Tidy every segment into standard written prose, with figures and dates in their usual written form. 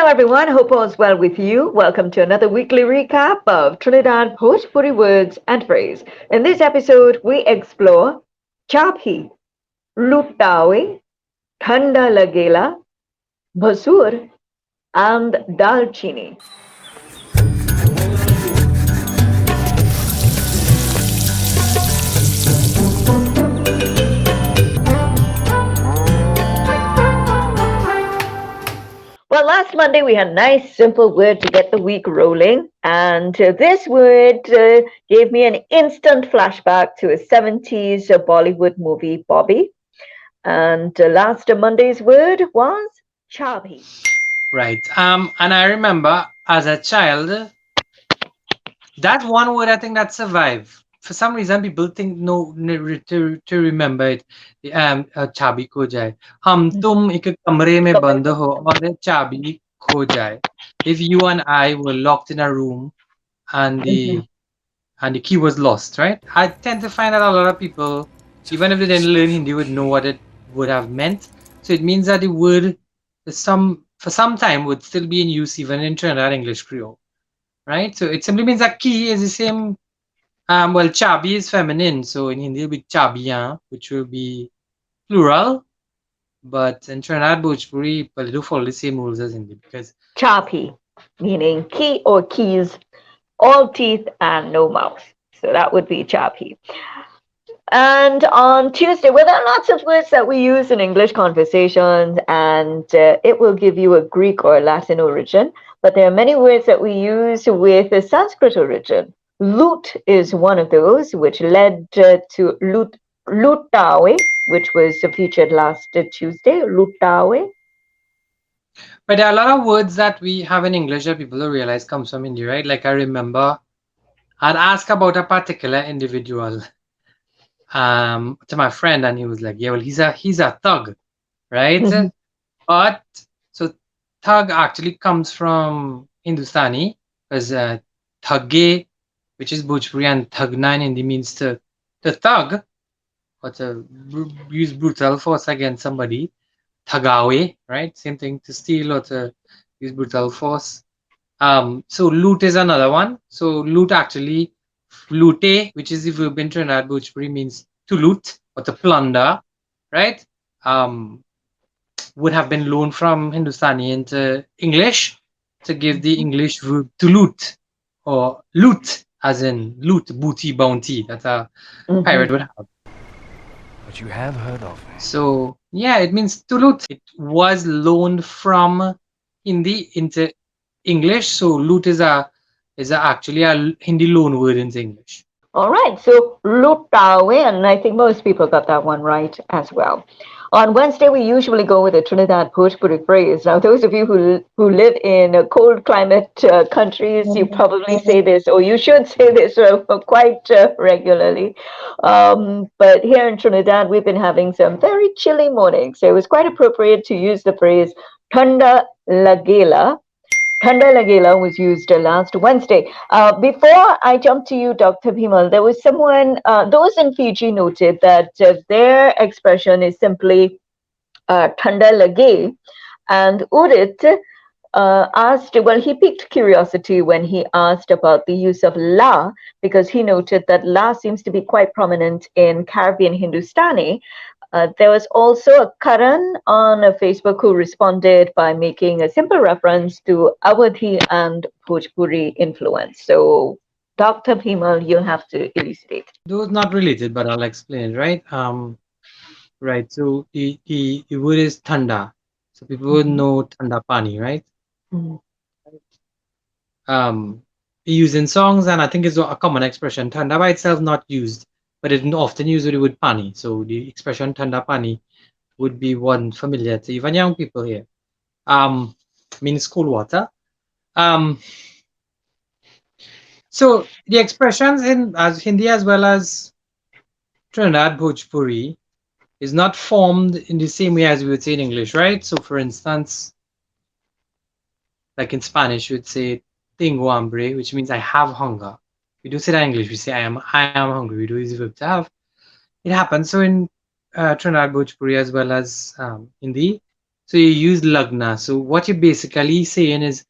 Hello, everyone. Hope all's well with you. Welcome to another weekly recap of Trinidad Bhojpuri Words and Phrase. In this episode, we explore Chaabee, Lootaaway, Thandaa Lagaylaa, Bhasoor, and Daalcheenee. Well, last Monday we had a nice simple word to get the week rolling, and this word gave me an instant flashback to a 70s Bollywood movie, Bobby. And last Monday's word was Chaabee. Right. And I remember as a child, that one word I think that survived. For some reason, people think to remember it. चाबी खो जाए. हम तुम एक कमरे में बंद हो और चाबी खो जाए. If you and I were locked in a room and Mhm. the key was lost, right? I tend to find that a lot of people, even if they didn't learn Hindi, would know what it would have meant. So it means that the word for some time would still be in use even in Trinidad English Creole, right? So it simply means that key is the same. Well, chabi is feminine, so in Hindi it'll be chabiyan, which will be plural. But in Trinidad Bhojpuri, but they do follow the same rules as Hindi because Chaabee, meaning key or keys, all teeth and no mouth. So that would be Chaabee. And on Tuesday, well, there are lots of words that we use in English conversations, and it will give you a Greek or Latin origin. But there are many words that we use with a Sanskrit origin. Loot is one of those, which led to Lootaaway, which was featured last Tuesday. Lootaaway. but there are a lot of words that we have in English that people don't realize comes from Hindi, right? Like I remember I'd ask about a particular individual to my friend and he was like, yeah, well he's a thug, right? Mhm. But so thug actually comes from Hindustani because thugge, which is Bhojpuri, and thugna in Hindi means to thug or to use brutal force against somebody. Thagawe, right? Same thing, to steal or to use brutal force. So loot is another one. So loot actually, loote, which is the verb in Trinidad Bhojpuri, means to loot or to plunder, right? Um, would have been loaned from Hindustani into English to give the English verb to loot or loot, as in loot, booty, bounty that a pirate Mhm. would have. But you have heard of me. So yeah, it means to loot. It was loaned from Hindi into English. So loot actually a Hindi loan word into English. All right, so Lootaaway, and I think most people got that one right as well. On Wednesday, we usually go with the Trinidad Bhojpuri phrase. Now, those of you who live in cold climate countries, you probably say this, or you should say this quite regularly. But here in Trinidad, we've been having some very chilly mornings, so it was quite appropriate to use the phrase Thandaa Lagaylaa. Thandaa Lagaylaa was used last Wednesday. Before I jump to you, Dr. Bhimal, there was someone, those in Fiji noted that their expression is simply Thandaa Lagay. And Udit asked, well, he piqued curiosity when he asked about the use of la, because he noted that la seems to be quite prominent in Caribbean Hindustani. There was also a Karan on Facebook who responded by making a simple reference to Awadhi and Bhojpuri influence. So, Dr. Bhimal, you'll have to elucidate. Those not related, but I'll explain it, right? Right. So the word is thanda. So people would Mhm. know thanda pani, right? Mhm. Um, used in songs, and I think it's a common expression. Thanda by itself not used, but it often used with the word pani. So the expression thanda pani would be one familiar to even young people here. Um, means cool water. Um, so the expressions in as Hindi as well as Trinidad Bhojpuri is not formed in the same way as we would say in English, right? So for instance, like in Spanish, you would say tengo hambre, which means I have hunger. We do say that in English. We say I am hungry. We do use the verb to have. It happens. So in Trinidad Bhojpuri as well as Hindi. So you use lagna. So what you're basically saying is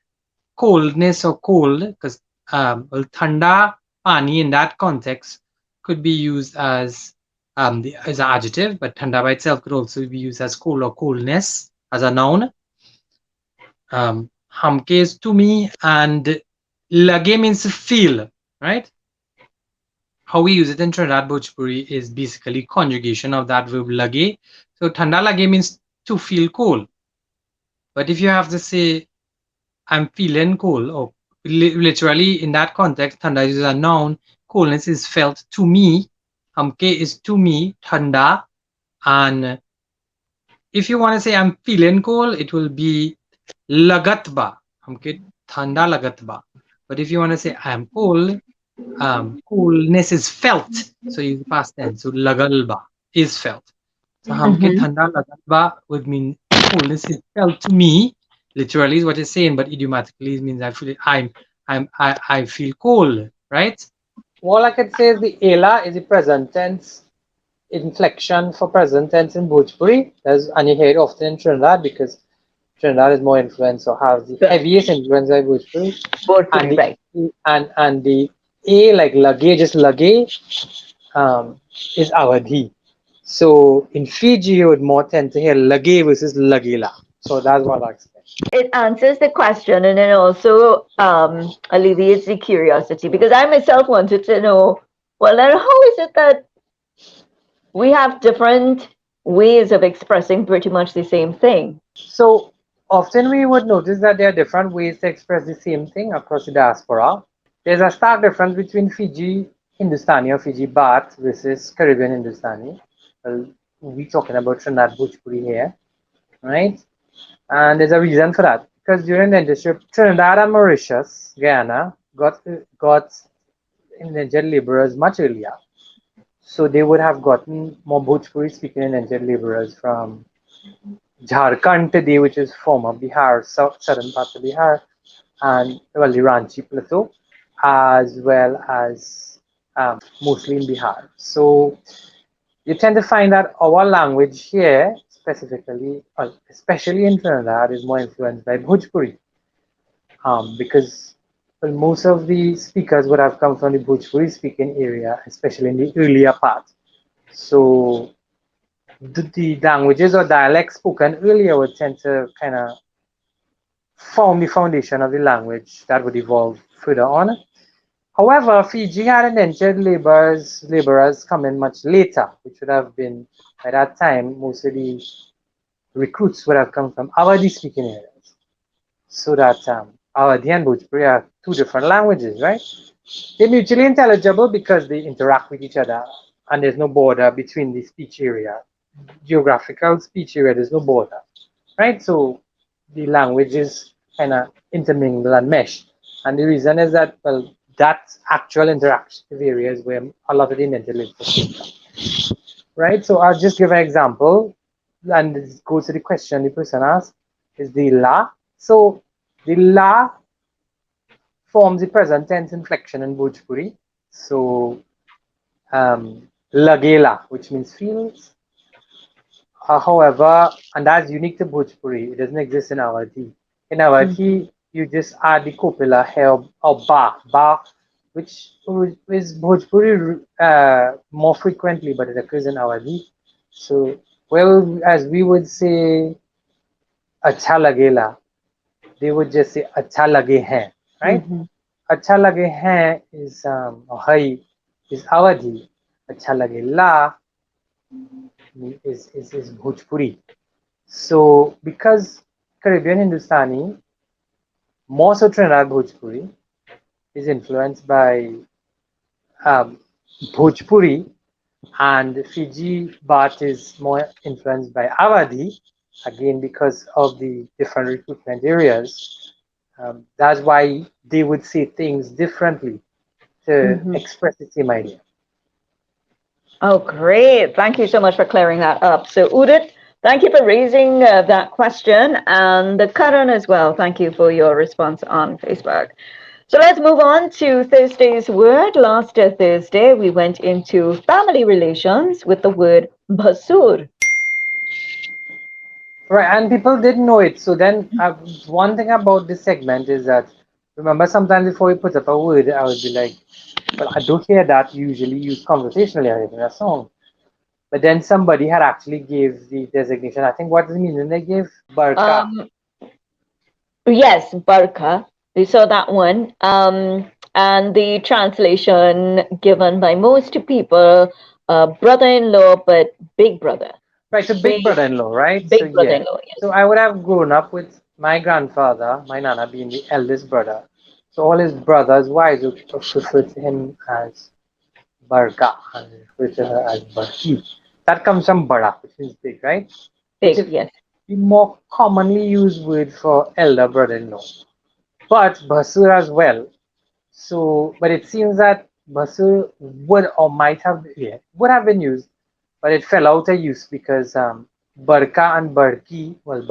coldness or cold, because well, thanda pani in that context could be used as as an adjective, but thanda by itself could also be used as cold or coldness as a noun. Hamke is to me, and lage means to feel, right? How we use it in Trinidad Bhojpuri is basically conjugation of that verb lage. So thanda lage means to feel cold. But if you have to say I'm feeling cold, or literally in that context, thanda is a noun. Coldness is felt to me. Hamke is to me, thanda. And if you want to say I'm feeling cold, it will be lagatba. Hamke thanda lagatba. But if you want to say I'm cold, coolness is felt. So use past tense. So lagalba is felt. So hamke Mm-hmm. thanda lagalba would mean coolness is felt to me. Literally is what it's saying, but idiomatically it means I feel I feel cold, right? All I can say is the ela is the present tense inflection for present tense in Bhojpuri. And you hear it often in Trinidad because Trinidad is more influenced or has the Right. heaviest influence by Bhojpuri. And Bhojpuri, the right. and the A like lage, just lage, is Awadhi. So in Fiji you would more tend to hear lage versus lagila. So that's what I expect. It answers the question and it also alleviates the curiosity because I myself wanted to know, well, then how is it that we have different ways of expressing pretty much the same thing? So often we would notice that there are different ways to express the same thing across the diaspora. There's a stark difference between Fiji Hindustani or Fiji Bhat versus Caribbean Hindustani. Well, we're talking about Trinidad Bhojpuri here, right? And there's a reason for that. Because during the indentureship, Trinidad and Mauritius, Guyana, got indentured laborers much earlier. So they would have gotten more Bhojpuri speaking indentured laborers from Jharkhand today, which is former Bihar, southern part of Bihar, and well, the Ranchi plateau, as well as mostly in Bihar. So you tend to find that our language here, specifically, especially in Trinidad, is more influenced by Bhojpuri, because well, most of the speakers would have come from the Bhojpuri speaking area, especially in the earlier part. So the languages or dialects spoken earlier would tend to kind of form the foundation of the language that would evolve further on. However, Fiji had indentured laborers come in much later, which would have been by that time most of the recruits would have come from Awadhi speaking areas. So that Awadhi and Bhojpuri are two different languages, right? They're mutually intelligible because they interact with each other and there's no border between the speech area. Geographical speech area, there's no border, right? So the languages kind of intermingle and mesh. And the reason is that, well, that's actual interactive areas where a lot of the intelligence came from, right? So I'll just give an example, and this goes to the question the person asked, is the la. So the la forms the present tense inflection in Bhojpuri. So lagela, which means feels. However, and that's unique to Bhojpuri, it doesn't exist in Awadhi. In Awadhi, you just add the copula here or ba, which is Bhojpuri more frequently, but it occurs in Awadhi. So, well, as we would say, acha lagela, they would just say acha lage hain, right? Mm-hmm. Acha lage hain is or hai is Awadhi. Acha lage la is Bhojpuri. So because Caribbean Hindustani, more so Trinidad Bhojpuri, is influenced by um, Bhojpuri, and Fiji Bhat is more influenced by Awadhi, again because of the different recruitment areas. That's why they would say things differently to Mm-hmm. express the same idea. Oh, great. Thank you so much for clearing that up. So, Udit, thank you for raising that question. And Karan as well, thank you for your response on Facebook. So, let's move on to Thursday's word. Last Thursday, we went into family relations with the word Bhasoor. Right, and people didn't know it. So then, one thing about this segment is that, remember, sometimes before we put up a word, I would be like, well, I don't hear that usually used conversationally or in a song. But then somebody had actually gave the designation. I think what is the meaning they gave? Barka. Um, yes, Barka. We saw that one. And the translation given by most people, brother-in-law, but big brother. Right, so big We brother-in-law, right? So big yeah. brother-in-law. Yes. So I would have grown up with my grandfather, my nana being the eldest brother. So all his brothers' wives would refer to him as Barka and refer to her as Barki. That comes from Bara, which is big, right? Which Big. is Yes. the more commonly used word for elder brother-in-law. But Bhasoor as well. So, but it seems that Bhasoor would or might have, yeah, would have been used, but it fell out of use because Barka and Barki, well,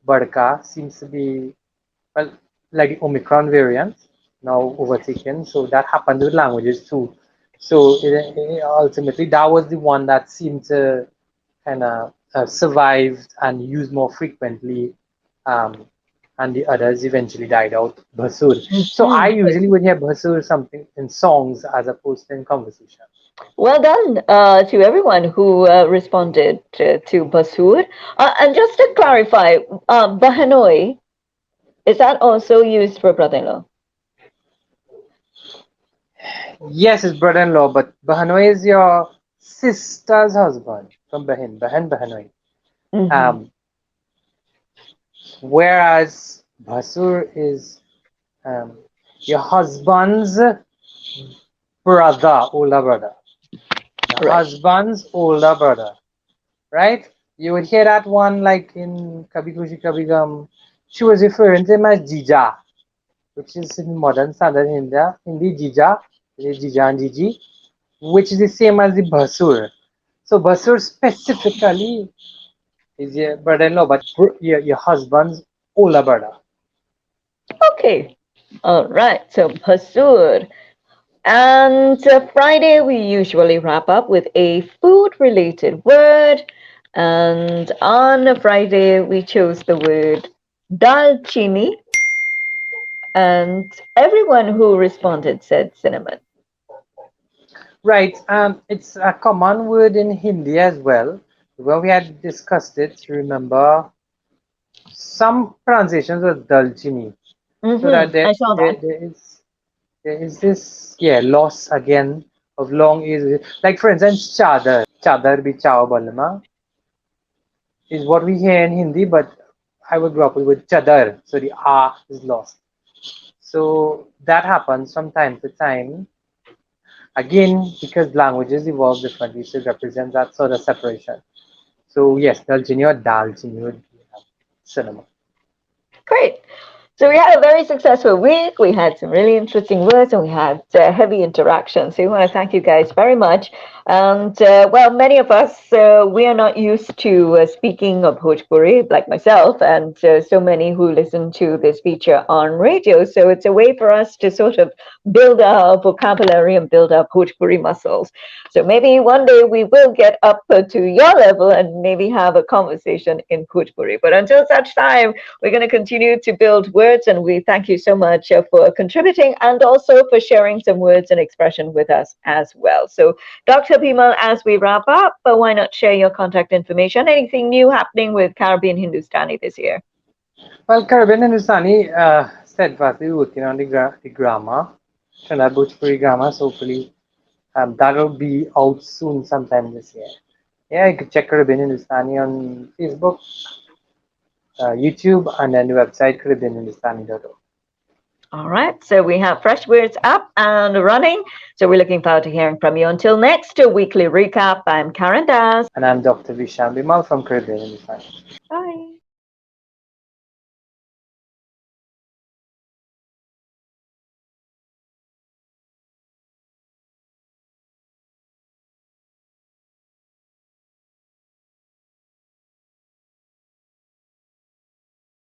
Barka seems to be, well, like the Omicron variant now overtaken. So that happened with languages too. So ultimately, that was the one that seemed to kind of survived and used more frequently, um, and the others eventually died out. Bhasur. So I Mhm. usually would hear Bhasur something in songs as opposed to in conversation. Well done to everyone who responded to Basur. And just to clarify, Bahanoi, is that also used for brother-in-law? Yes, it's brother-in-law, but Bahanoi is your sister's husband from Bahan Bahanoi. Hmm. Um, whereas Bhasur is um, your husband's brother, older brother. Your Right. husband's older brother, right? You would hear that one like in Kabhi Khushi Kabhi Gum. She was referring to him as Jija, which is in modern standard Hindi Jija, Jija and Jiji, which is the same as the Bhasur. So Bhasur specifically is your brother-in-law, but your husband's older brother. Okay. All right. So Basur. And Friday, we usually wrap up with a food-related word. And on Friday, we chose the word Daalcheenee. And everyone who responded said cinnamon. Right, it's a common word in Hindi as well. When we had discussed it, remember some pronunciations were Dalchini, so that I saw that. there is this loss again of long is like for instance chadar bhi chao balma is what we hear in Hindi, but I would grow up with chadar, so the is lost. So that happens from time to time. Again, because languages evolve differently, so it represents that sort of separation. So yes, Dalchini or Dalchini would be cinema. Great. So we had a very successful week. We had some really interesting words and we had heavy interaction. So we want to thank you guys very much. And well, many of us, we are not used to speaking of Bhojpuri, like myself, and so many who listen to this feature on radio. So it's a way for us to sort of build our vocabulary and build our Bhojpuri muscles. So maybe one day we will get up to your level and maybe have a conversation in Bhojpuri. But until such time, we're going to continue to build words, and we thank you so much for contributing and also for sharing some words and expression with us as well. So, Dr. Bhimull, as we wrap up, why not share your contact information? Anything new happening with Caribbean Hindustani this year? Well, Caribbean Hindustani steadfastly working on the grammar, Trinidad Bhojpuri grammar. So hopefully that will be out soon sometime this year. Yeah, you can check Caribbean Hindustani on Facebook, YouTube, and then the website caribbeanhindustani.org. All right, so we have fresh words up and running. So we're looking forward to hearing from you. Until next weekly recap, I'm Karen Das. And I'm Dr. Visham Bhimull from Caribbean Hindustani. Bye.